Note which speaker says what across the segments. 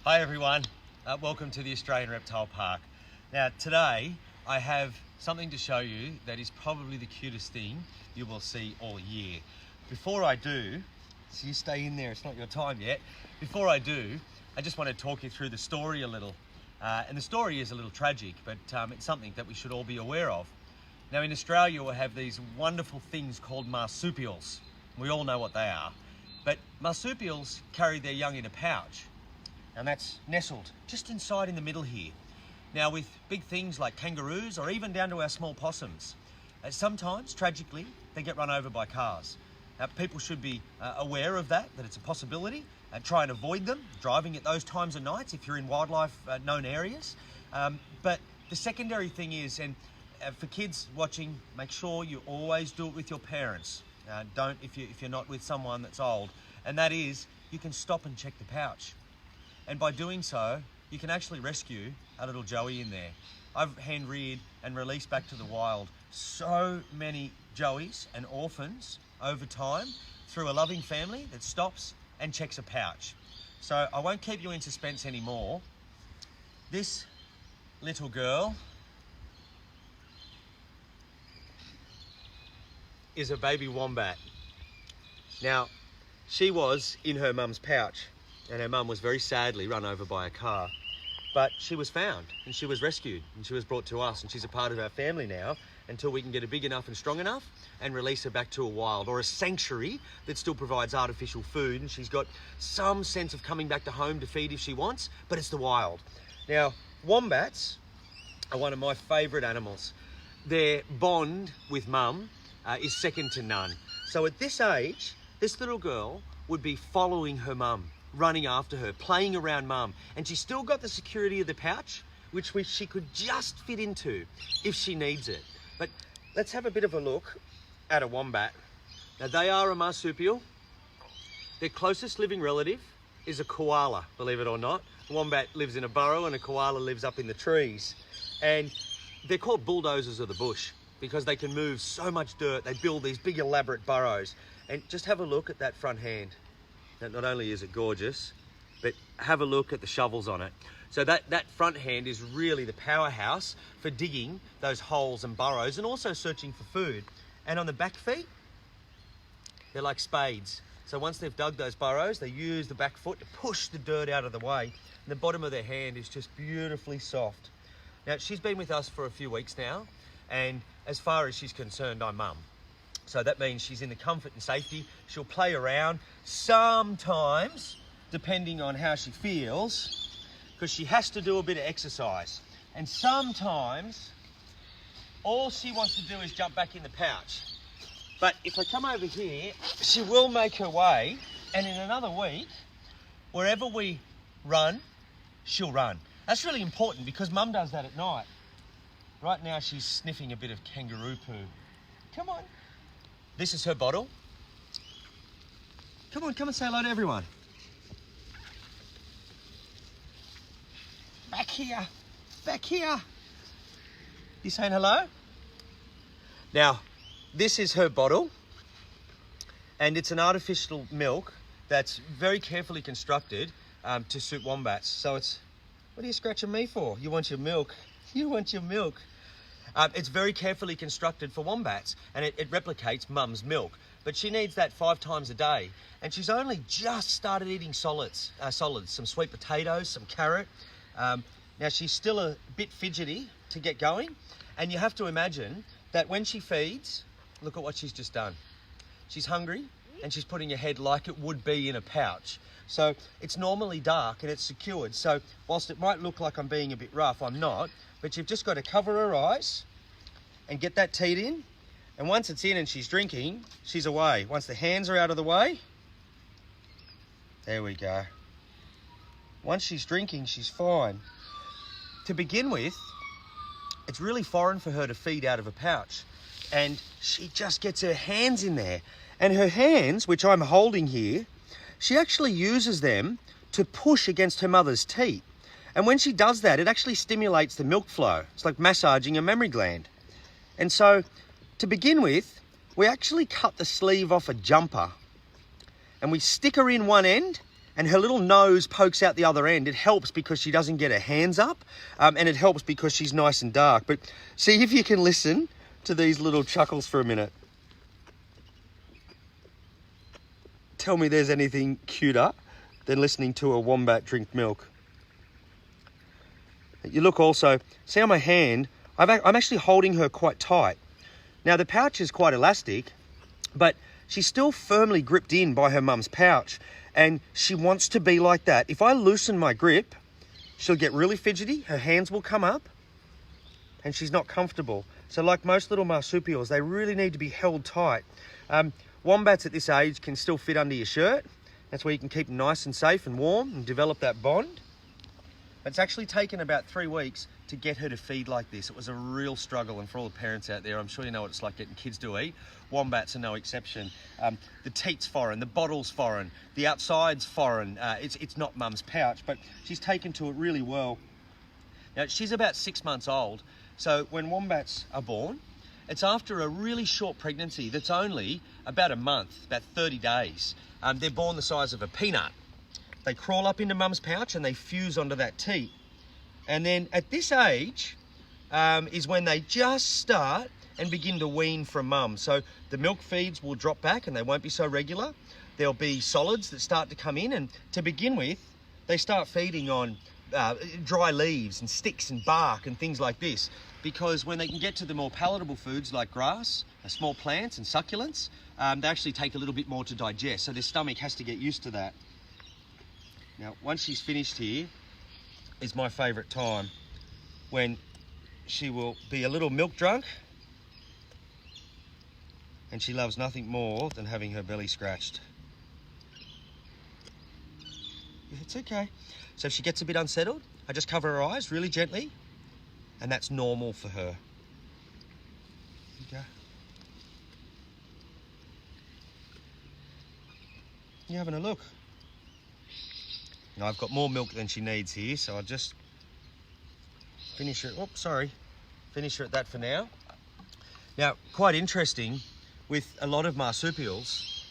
Speaker 1: Hi everyone, welcome to the Australian Reptile Park. Now today I have something to show you that is probably the cutest thing you will see all year. Before I do, so you stay in there, it's not your time yet. Before I do, I just want to talk you through the story a little. And the story is a little tragic, but it's something that we should all be aware of. Now in Australia we have these wonderful things called marsupials. We all know what they are. But marsupials carry their young in a pouch, and that's nestled just inside in the middle here. Now with big things like kangaroos or even down to our small possums, sometimes, tragically, they get run over by cars. People should be aware of that it's a possibility, and try and avoid them, driving at those times of nights if you're in wildlife known areas. But the secondary thing is, and for kids watching, make sure you always do it with your parents. Don't if you're not with someone that's old, and that is, you can stop and check the pouch. And by doing so, you can actually rescue a little Joey in there. I've hand-reared and released back to the wild so many Joeys and orphans over time through a loving family that stops and checks a pouch. So I won't keep you in suspense anymore. This little girl is a baby wombat. Now, she was in her mum's pouch, and her mum was very sadly run over by a car. But she was found and she was rescued and she was brought to us, and she's a part of our family now until we can get her big enough and strong enough and release her back to a wild or a sanctuary that still provides artificial food, and she's got some sense of coming back to home to feed if she wants, but it's the wild. Now, wombats are one of my favourite animals. Their bond with mum is second to none. So at this age, this little girl would be following her mum, running after her, playing around mum, and she's still got the security of the pouch, which she could just fit into if she needs it. But let's have a bit of a look at a wombat. Now they are a marsupial. Their closest living relative is a koala, believe it or not. A wombat lives in a burrow and a koala lives up in the trees. And they're called bulldozers of the bush because they can move so much dirt. They build these big elaborate burrows. And just have a look at that front hand. Now, not only is it gorgeous, but have a look at the shovels on it. So that front hand is really the powerhouse for digging those holes and burrows and also searching for food. And on the back feet, they're like spades. So once they've dug those burrows, they use the back foot to push the dirt out of the way. And the bottom of their hand is just beautifully soft. Now, she's been with us for a few weeks now, and as far as she's concerned, I'm mum. So that means she's in the comfort and safety. She'll play around sometimes, depending on how she feels, because she has to do a bit of exercise. And sometimes, all she wants to do is jump back in the pouch. But if I come over here, she will make her way, and in another week, wherever we run, she'll run. That's really important because mum does that at night. Right now, she's sniffing a bit of kangaroo poo. Come on. This is her bottle. Come on, come and say hello to everyone. Back here, back here. You saying hello? Now, this is her bottle, and it's an artificial milk that's very carefully constructed to suit wombats. So it's, what are you scratching me for? You want your milk. You want your milk. It's very carefully constructed for wombats, and it replicates mum's milk. But she needs that 5 times a day, and she's only just started eating solids, some sweet potatoes, some carrot. Now she's still a bit fidgety to get going, and you have to imagine that when she feeds, look at what she's just done. She's hungry, and she's putting her head like it would be in a pouch. So it's normally dark and it's secured. So whilst it might look like I'm being a bit rough, I'm not. But you've just got to cover her eyes and get that teat in. And once it's in and she's drinking, she's away. Once the hands are out of the way, there we go. Once she's drinking, she's fine. To begin with, it's really foreign for her to feed out of a pouch. And she just gets her hands in there. And her hands, which I'm holding here, she actually uses them to push against her mother's teat. And when she does that, it actually stimulates the milk flow. It's like massaging a mammary gland. And so, to begin with, we actually cut the sleeve off a jumper. And we stick her in one end, and her little nose pokes out the other end. It helps because she doesn't get her hands up, and it helps because she's nice and dark. But see if you can listen to these little chuckles for a minute. Tell me there's anything cuter than listening to a wombat drink milk. You look also, see on my hand, I'm actually holding her quite tight. Now the pouch is quite elastic, but she's still firmly gripped in by her mum's pouch, and she wants to be like that. If I loosen my grip, she'll get really fidgety, her hands will come up, and she's not comfortable. So like most little marsupials, they really need to be held tight. Wombats at this age can still fit under your shirt. That's where you can keep them nice and safe and warm and develop that bond. It's actually taken about 3 weeks to get her to feed like this. It was a real struggle, and for all the parents out there, I'm sure you know what it's like getting kids to eat. Wombats are no exception. The teat's foreign, the bottle's foreign, the outside's foreign. It's not mum's pouch, but she's taken to it really well. Now, she's about 6 months old, so when wombats are born, it's after a really short pregnancy that's only about a month, about 30 days. They're born the size of a peanut. They crawl up into mum's pouch and they fuse onto that teat. And then at this age is when they just start and begin to wean from mum. So the milk feeds will drop back and they won't be so regular. There'll be solids that start to come in, and to begin with, they start feeding on dry leaves and sticks and bark and things like this, because when they can get to the more palatable foods like grass, small plants and succulents, they actually take a little bit more to digest, so their stomach has to get used to that. Now, once she's finished here is my favourite time, when she will be a little milk drunk, and she loves nothing more than having her belly scratched. It's okay. So if she gets a bit unsettled, I just cover her eyes really gently, and that's normal for her. Okay. You having a look? Now I've got more milk than she needs here, so I'll just finish her. Oops, sorry. Finish her at that for now. Now, quite interesting with a lot of marsupials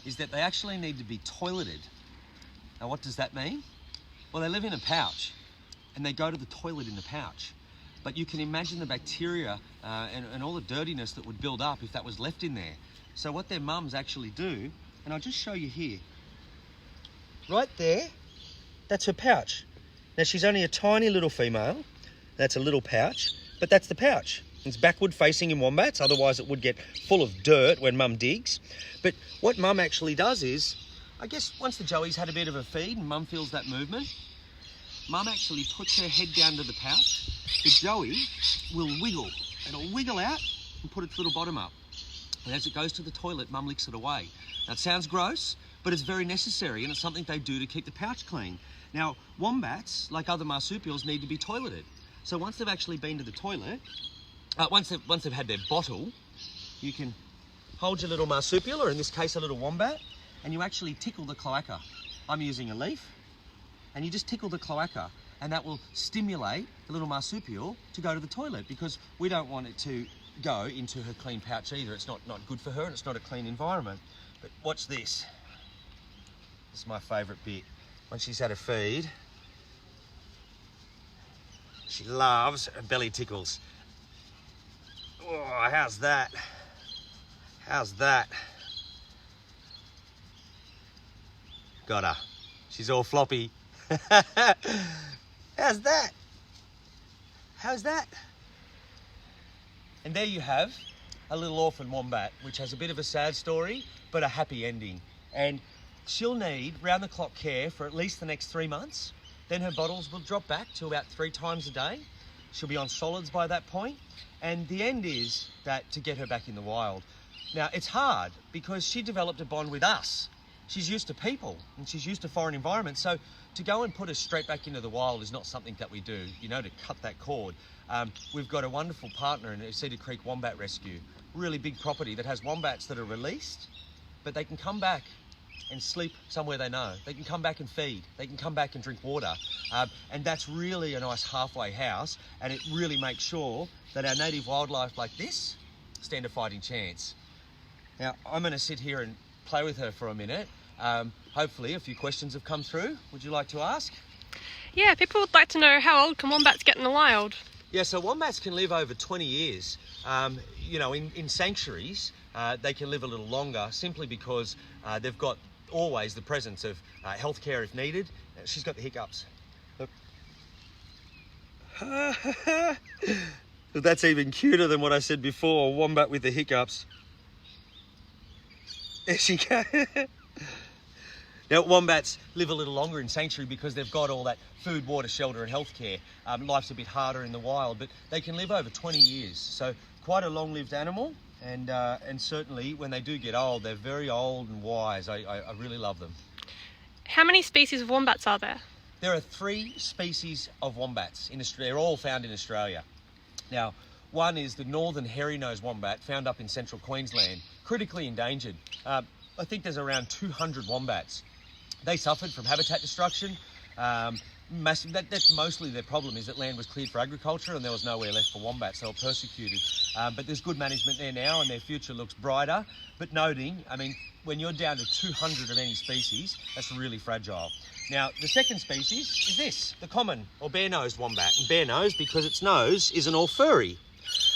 Speaker 1: is that they actually need to be toileted. Now, what does that mean? Well, they live in a pouch and they go to the toilet in the pouch. But you can imagine the bacteria and all the dirtiness that would build up if that was left in there. So what their mums actually do, and I'll just show you here. Right there, that's her pouch. Now, she's only a tiny little female. That's a little pouch, but that's the pouch. It's backward facing in wombats, otherwise it would get full of dirt when mum digs. But what mum actually does is, I guess once the joey's had a bit of a feed and mum feels that movement, mum actually puts her head down to the pouch. The joey will wiggle. It'll wiggle out and put its little bottom up. And as it goes to the toilet, mum licks it away. Now, it sounds gross, but it's very necessary, and it's something they do to keep the pouch clean. Now, wombats, like other marsupials, need to be toileted. So once they've actually been to the toilet, once they've had their bottle, you can hold your little marsupial, or in this case a little wombat, and you actually tickle the cloaca. I'm using a leaf, and you just tickle the cloaca, and that will stimulate the little marsupial to go to the toilet, because we don't want it to go into her clean pouch either. It's not good for her, and it's not a clean environment. But watch this. This is my favourite bit. Once she's had a feed, she loves her belly tickles. Oh, how's that? How's that? Got her. She's all floppy. How's that? How's that? And there you have a little orphan wombat, which has a bit of a sad story, but a happy ending. And she'll need round-the-clock care for at least the next 3 months. Then her bottles will drop back to about 3 times a day. She'll be on solids by that point. And the end is that to get her back in the wild. Now, it's hard because she developed a bond with us. She's used to people and she's used to foreign environments. So to go and put her straight back into the wild is not something that we do, you know, to cut that cord. We've got a wonderful partner in Cedar Creek Wombat Rescue. Really big property that has wombats that are released, but they can come back and sleep somewhere they know. They can come back and feed. They can come back and drink water. And that's really a nice halfway house, and it really makes sure that our native wildlife like this stand a fighting chance. Now, I'm going to sit here and play with her for a minute, Hopefully a few questions have come through. Would you like to ask?
Speaker 2: Yeah, people would like to know, how old can wombats get in the wild?
Speaker 1: Yeah, so wombats can live over 20 years. You know, in sanctuaries, they can live a little longer simply because they've got always the presence of healthcare if needed. She's got the hiccups. Look. That's even cuter than what I said before, a wombat with the hiccups. There she goes. Now, wombats live a little longer in sanctuary because they've got all that food, water, shelter and healthcare. Life's a bit harder in the wild, but they can live over 20 years. So quite a long-lived animal, and certainly when they do get old, they're very old and wise. I really love them.
Speaker 2: How many species of wombats are there?
Speaker 1: There are 3 species of wombats in Australia. They're all found in Australia. Now, one is the northern hairy-nosed wombat, found up in central Queensland, critically endangered. I think there's around 200 wombats. They suffered from habitat destruction. Massive. That's mostly their problem, is that land was cleared for agriculture and there was nowhere left for wombats. They were persecuted. But there's good management there now and their future looks brighter. But noting, I mean, when you're down to 200 of any species, that's really fragile. Now, the second species is this, the common or bare-nosed wombat. And bare-nosed because its nose isn't all furry.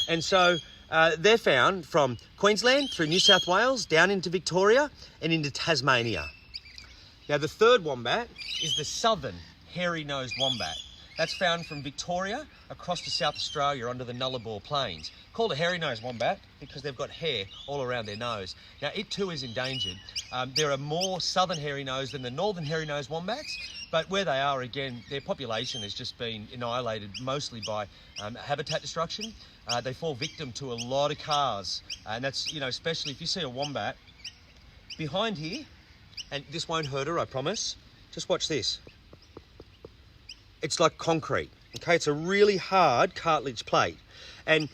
Speaker 1: And so they're found from Queensland through New South Wales, down into Victoria and into Tasmania. Now, the third wombat is the southern hairy-nosed wombat. That's found from Victoria across to South Australia onto the Nullarbor Plains. Called a hairy-nosed wombat because they've got hair all around their nose. Now, it too is endangered. There are more southern hairy-nosed than the northern hairy-nosed wombats, but where they are, again, their population has just been annihilated mostly by habitat destruction. They fall victim to a lot of cars, and that's, you know, especially if you see a wombat behind here, and this won't hurt her, I promise. Just watch this. It's like concrete, okay? It's a really hard cartilage plate. And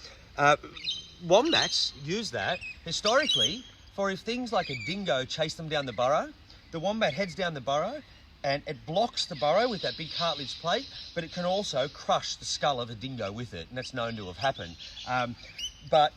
Speaker 1: wombats use that historically for if things like a dingo chase them down the burrow, the wombat heads down the burrow and it blocks the burrow with that big cartilage plate, but it can also crush the skull of a dingo with it, and that's known to have happened. But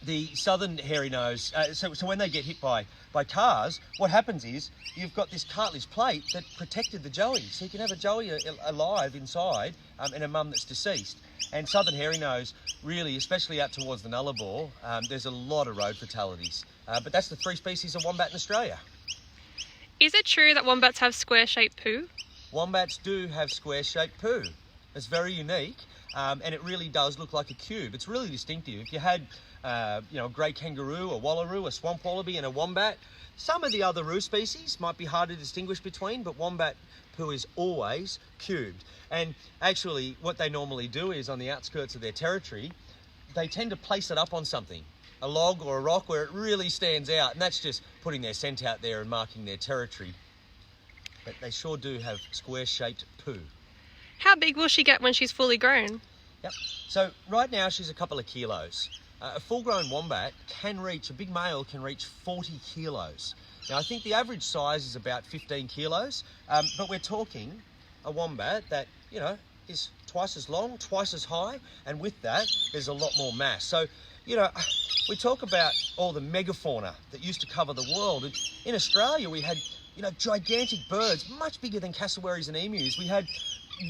Speaker 1: the southern hairy nose, so when they get hit by cars, what happens is you've got this cartilage plate that protected the joey. So you can have a joey alive inside and a mum that's deceased. And southern hairy nose, really, especially out towards the Nullarbor, there's a lot of road fatalities. But that's the 3 species of wombat in Australia.
Speaker 2: Is it true that wombats have square-shaped poo?
Speaker 1: Wombats do have square-shaped poo. It's very unique, and it really does look like a cube. It's really distinctive. If you had you know, a grey kangaroo, a wallaroo, a swamp wallaby and a wombat, some of the other roo species might be hard to distinguish between, but wombat poo is always cubed. And actually what they normally do is on the outskirts of their territory, they tend to place it up on something, a log or a rock where it really stands out, and that's just putting their scent out there and marking their territory. But they sure do have square-shaped poo.
Speaker 2: How big will she get when she's fully grown?
Speaker 1: Yep. So right now she's a couple of kilos. A full-grown wombat a big male can reach 40 kilos. Now, I think the average size is about 15 kilos, but we're talking a wombat that, you know, is twice as long, twice as high, and with that, there's a lot more mass. So, you know, we talk about all the megafauna that used to cover the world. And in Australia, we had, you know, gigantic birds, much bigger than cassowaries and emus. We had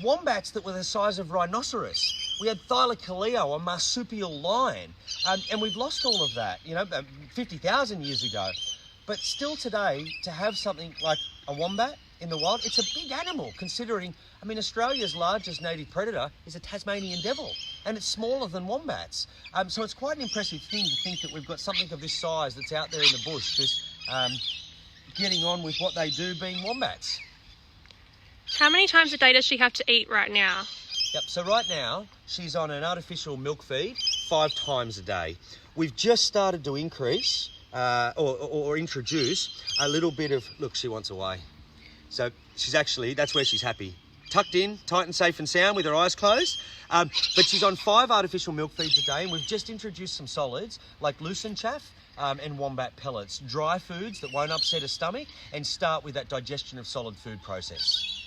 Speaker 1: wombats that were the size of rhinoceros. We had Thylacoleo, a marsupial lion, and we've lost all of that, you know, 50,000 years ago. But still today, to have something like a wombat in the wild, it's a big animal considering, I mean, Australia's largest native predator is a Tasmanian devil, and it's smaller than wombats. So it's quite an impressive thing to think that we've got something of this size that's out there in the bush, just getting on with what they do, being wombats.
Speaker 2: How many times a day does she have to eat right now?
Speaker 1: Yep, so right now, she's on an artificial milk feed 5 times a day. We've just started to increase or introduce a little bit of, look, she wants away. So she's actually, that's where she's happy. Tucked in, tight and safe and sound with her eyes closed. But she's on 5 artificial milk feeds a day, and we've just introduced some solids like lucerne chaff and wombat pellets, dry foods that won't upset her stomach and start with that digestion of solid food process.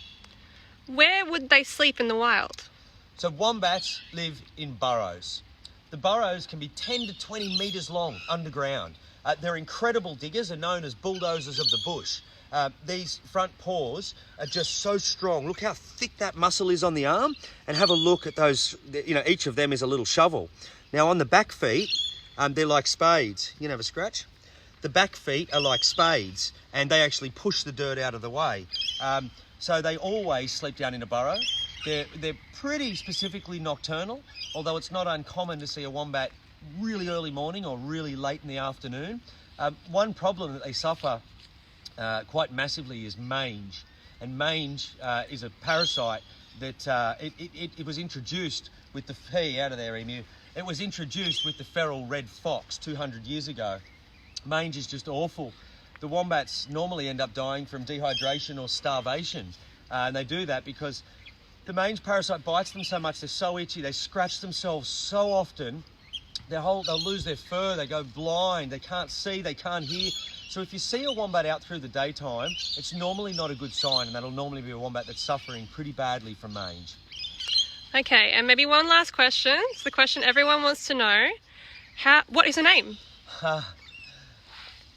Speaker 2: Where would they sleep in the wild?
Speaker 1: So wombats live in burrows. The burrows can be 10 to 20 metres long underground. They're incredible diggers and known as bulldozers of the bush. these front paws are just so strong. Look how thick that muscle is on the arm, and have a look at those, you know, each of them is a little shovel. Now on the back feet, they're like spades. You can have a scratch. The back feet are like spades, and they actually push the dirt out of the way. So they always sleep down in a burrow. They're pretty specifically nocturnal, although it's not uncommon to see a wombat really early morning or really late in the afternoon. One problem that they suffer quite massively is mange. And mange is a parasite that it was introduced with the out of there, emu. It was introduced with the feral red fox 200 years ago. Mange is just awful. The wombats normally end up dying from dehydration or starvation. And they do that because the mange parasite bites them so much, they're so itchy, they scratch themselves so often, they'll lose their fur, they go blind, they can't see, they can't hear. So if you see a wombat out through the daytime, it's normally not a good sign, and that'll normally be a wombat that's suffering pretty badly from mange.
Speaker 2: Okay, and maybe one last question. It's the question everyone wants to know. What is her name?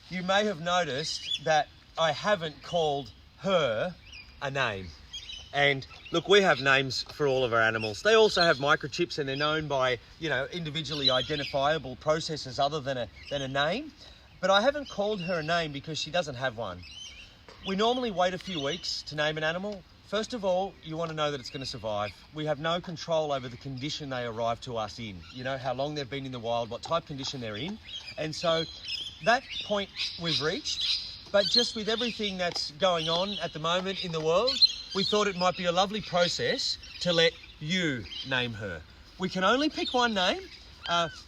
Speaker 1: You may have noticed that I haven't called her a name. And look, we have names for all of our animals. They also have microchips, and they're known by, you know, individually identifiable processes other than a name. But I haven't called her a name because she doesn't have one. We normally wait a few weeks to name an animal. First of all, you want to know that it's going to survive. We have no control over the condition they arrive to us in. You know, how long they've been in the wild, what type of condition they're in. And so that point we've reached, but just with everything that's going on at the moment in the world, we thought it might be a lovely process to let you name her. We can only pick one name.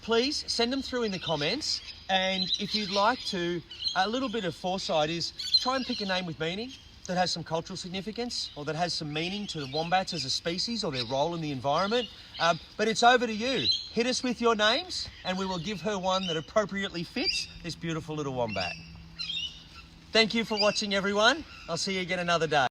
Speaker 1: Please send them through in the comments. And if you'd like to, a little bit of foresight is try and pick a name with meaning, that has some cultural significance, or that has some meaning to the wombats as a species or their role in the environment. But it's over to you. Hit us with your names and we will give her one that appropriately fits this beautiful little wombat. Thank you for watching, everyone. I'll see you again another day.